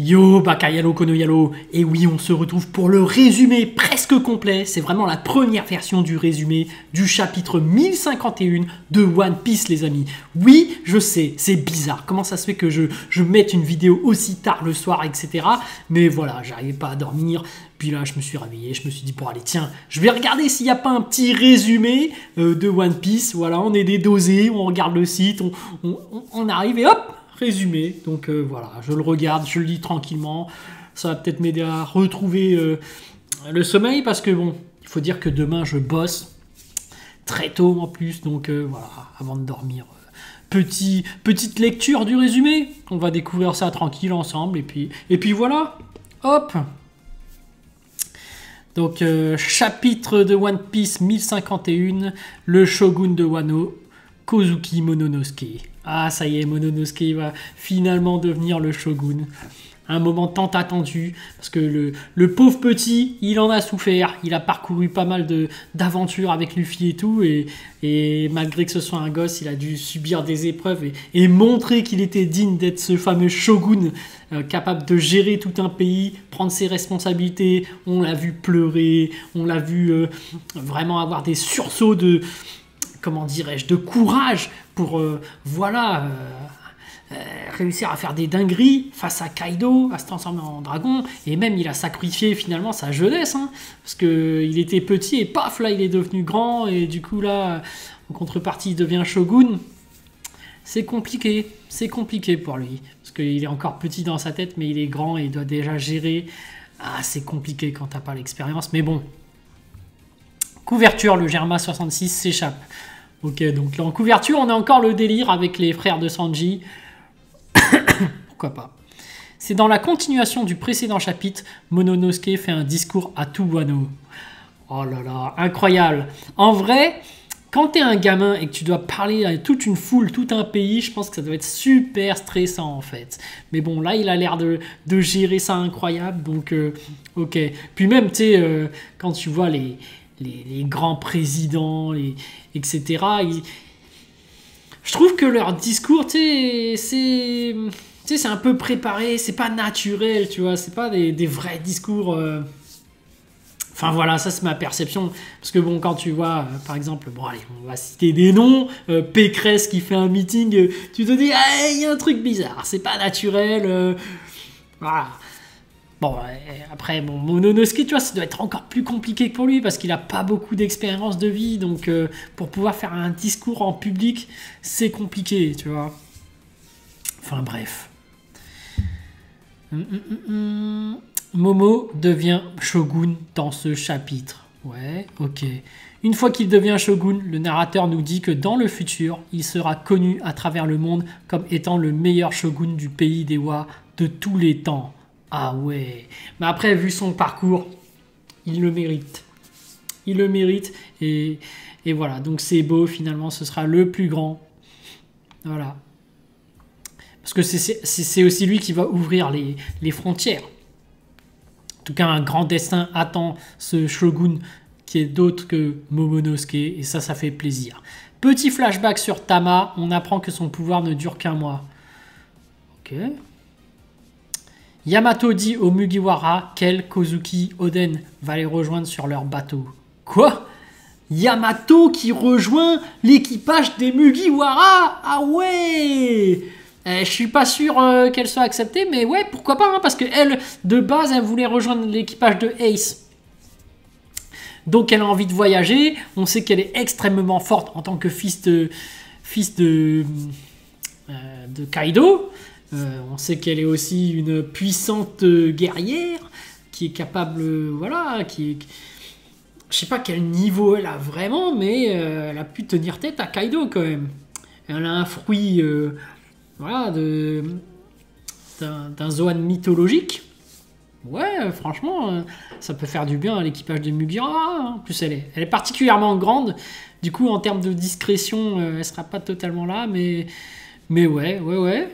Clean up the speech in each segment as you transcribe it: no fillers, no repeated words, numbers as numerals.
Yo, Bakayalo Konoyalo, et oui, on se retrouve pour le résumé presque complet, c'est vraiment la première version du résumé du chapitre 1051 de One Piece, les amis. Oui, je sais, c'est bizarre, comment ça se fait que je mette une vidéo aussi tard le soir, etc. Mais voilà, j'arrivais pas à dormir, puis là je me suis réveillé, je me suis dit, bon allez, tiens, je vais regarder s'il n'y a pas un petit résumé de One Piece, voilà, on est dédosé, on regarde le site, on arrive et hop, résumé, donc voilà, je le regarde, je le lis tranquillement, ça va peut-être m'aider à retrouver le sommeil, parce que bon, il faut dire que demain je bosse très tôt en plus, donc voilà, avant de dormir, petite lecture du résumé, on va découvrir ça tranquille ensemble, et puis voilà, hop. Donc chapitre de One Piece 1051, le shogun de Wano, Kozuki Momonosuke. Ah, ça y est, Momonosuke va finalement devenir le shogun. Un moment tant attendu, parce que le pauvre petit, il en a souffert. Il a parcouru pas mal d'aventures avec Luffy et tout, et malgré que ce soit un gosse, il a dû subir des épreuves et montrer qu'il était digne d'être ce fameux shogun, capable de gérer tout un pays, prendre ses responsabilités. On l'a vu pleurer, on l'a vu vraiment avoir des sursauts de... comment dirais-je, de courage pour, voilà, réussir à faire des dingueries face à Kaido, à se transformer en dragon, et même il a sacrifié finalement sa jeunesse, hein, parce qu'il était petit et paf, là il est devenu grand, et du coup là, en contrepartie il devient shogun. C'est compliqué pour lui, parce qu'il est encore petit dans sa tête, mais il est grand et il doit déjà gérer. Ah, c'est compliqué quand t'as pas l'expérience, mais bon. Couverture, le Germa 66 s'échappe. Ok, donc là en couverture, on a encore le délire avec les frères de Sanji. Pourquoi pas. C'est dans la continuation du précédent chapitre, Momonosuke fait un discours à tout Wano. Oh là là, incroyable. En vrai, quand t'es un gamin et que tu dois parler à toute une foule, tout un pays, je pense que ça doit être super stressant en fait. Mais bon, là, il a l'air de gérer ça incroyable, donc ok. Puis même, tu sais, quand tu vois les grands présidents, etc. Je trouve que leur discours, c'est un peu préparé, c'est pas naturel, tu vois, c'est pas des vrais discours. Enfin voilà, ça c'est ma perception. Parce que bon, quand tu vois, par exemple, bon allez, on va citer des noms, Pécresse qui fait un meeting, tu te dis, ah, il y a un truc bizarre, c'est pas naturel, voilà. Bon, après, bon, Momonosuke, tu vois, ça doit être encore plus compliqué pour lui parce qu'il n'a pas beaucoup d'expérience de vie. Donc, pour pouvoir faire un discours en public, c'est compliqué, tu vois. Enfin, bref. Momo devient shogun dans ce chapitre. Ouais, ok. Une fois qu'il devient shogun, le narrateur nous dit que dans le futur, il sera connu à travers le monde comme étant le meilleur shogun du pays des Wa de tous les temps. Ah ouais, mais après, vu son parcours, il le mérite. Il le mérite, et voilà. Donc c'est beau, finalement, ce sera le plus grand. Voilà. Parce que c'est aussi lui qui va ouvrir les frontières. En tout cas, un grand destin attend ce shogun qui est d'autre que Momonosuke, et ça fait plaisir. Petit flashback sur Tama, on apprend que son pouvoir ne dure qu'un mois. Ok. Yamato dit aux Mugiwara qu'elle, Kozuki, Oden va les rejoindre sur leur bateau. Quoi? Yamato qui rejoint l'équipage des Mugiwara? Ah ouais! Je suis pas sûr qu'elle soit acceptée, mais ouais, pourquoi pas, hein, parce qu'elle, de base, elle voulait rejoindre l'équipage de Ace. Donc elle a envie de voyager, on sait qu'elle est extrêmement forte en tant que fils de Kaido. On sait qu'elle est aussi une puissante guerrière qui est capable, voilà, je sais pas quel niveau elle a vraiment, mais elle a pu tenir tête à Kaido quand même. Elle a un fruit, voilà, d'un Zoan mythologique. Ouais, franchement, ça peut faire du bien à l'équipage de Mugiwara. En plus, elle est particulièrement grande. Du coup, en termes de discrétion, elle sera pas totalement là, mais ouais,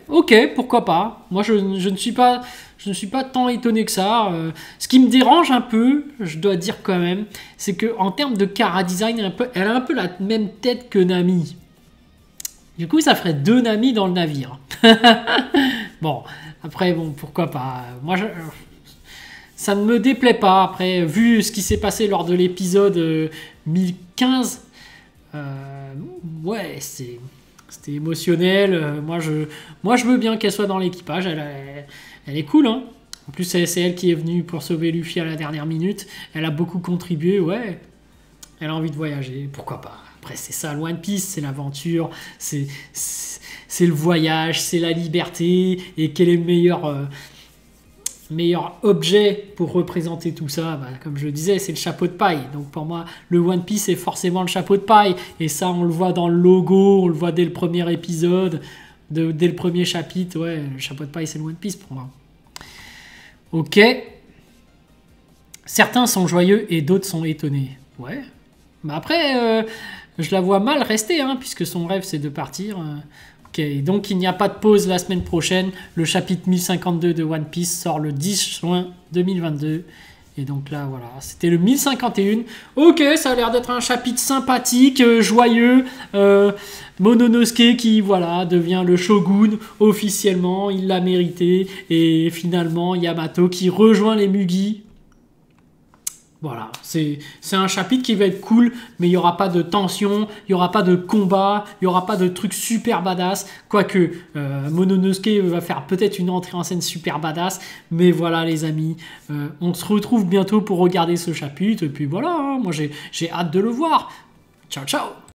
ok, pourquoi pas. Moi, je ne suis pas tant étonné que ça. Ce qui me dérange un peu, je dois dire quand même, c'est qu'en termes de chara design, elle a un peu la même tête que Nami. Du coup, ça ferait deux Nami dans le navire. Bon, après, bon, pourquoi pas. Moi, ça ne me déplaît pas. Après, vu ce qui s'est passé lors de l'épisode 1015, ouais, c'était émotionnel. Moi, je veux bien qu'elle soit dans l'équipage. Elle est cool, hein. En plus, c'est elle qui est venue pour sauver Luffy à la dernière minute. Elle a beaucoup contribué, ouais. Elle a envie de voyager, pourquoi pas. Après, c'est ça, le One Piece, c'est l'aventure, c'est le voyage, c'est la liberté. Et quel est le meilleur objet pour représenter tout ça, bah, comme je le disais, c'est le chapeau de paille. Donc pour moi, le One Piece est forcément le chapeau de paille. Et ça, on le voit dans le logo, on le voit dès le premier épisode, dès le premier chapitre. Ouais, le chapeau de paille, c'est le One Piece pour moi. Ok. Certains sont joyeux et d'autres sont étonnés. Ouais. Mais après, je la vois mal rester, hein, puisque son rêve, c'est de partir. Ok, donc il n'y a pas de pause la semaine prochaine. Le chapitre 1052 de One Piece sort le 10 juin 2022. Et donc là, voilà, c'était le 1051. Ok, ça a l'air d'être un chapitre sympathique, joyeux. Mononosuke qui, voilà, devient le shogun officiellement. Il l'a mérité. Et finalement, Yamato qui rejoint les Mugi. Voilà, c'est un chapitre qui va être cool, mais il n'y aura pas de tension, il n'y aura pas de combat, il n'y aura pas de trucs super badass. Quoique, Mononosuke va faire peut-être une entrée en scène super badass. Mais voilà les amis, on se retrouve bientôt pour regarder ce chapitre. Et puis voilà, hein, moi j'ai hâte de le voir. Ciao, ciao!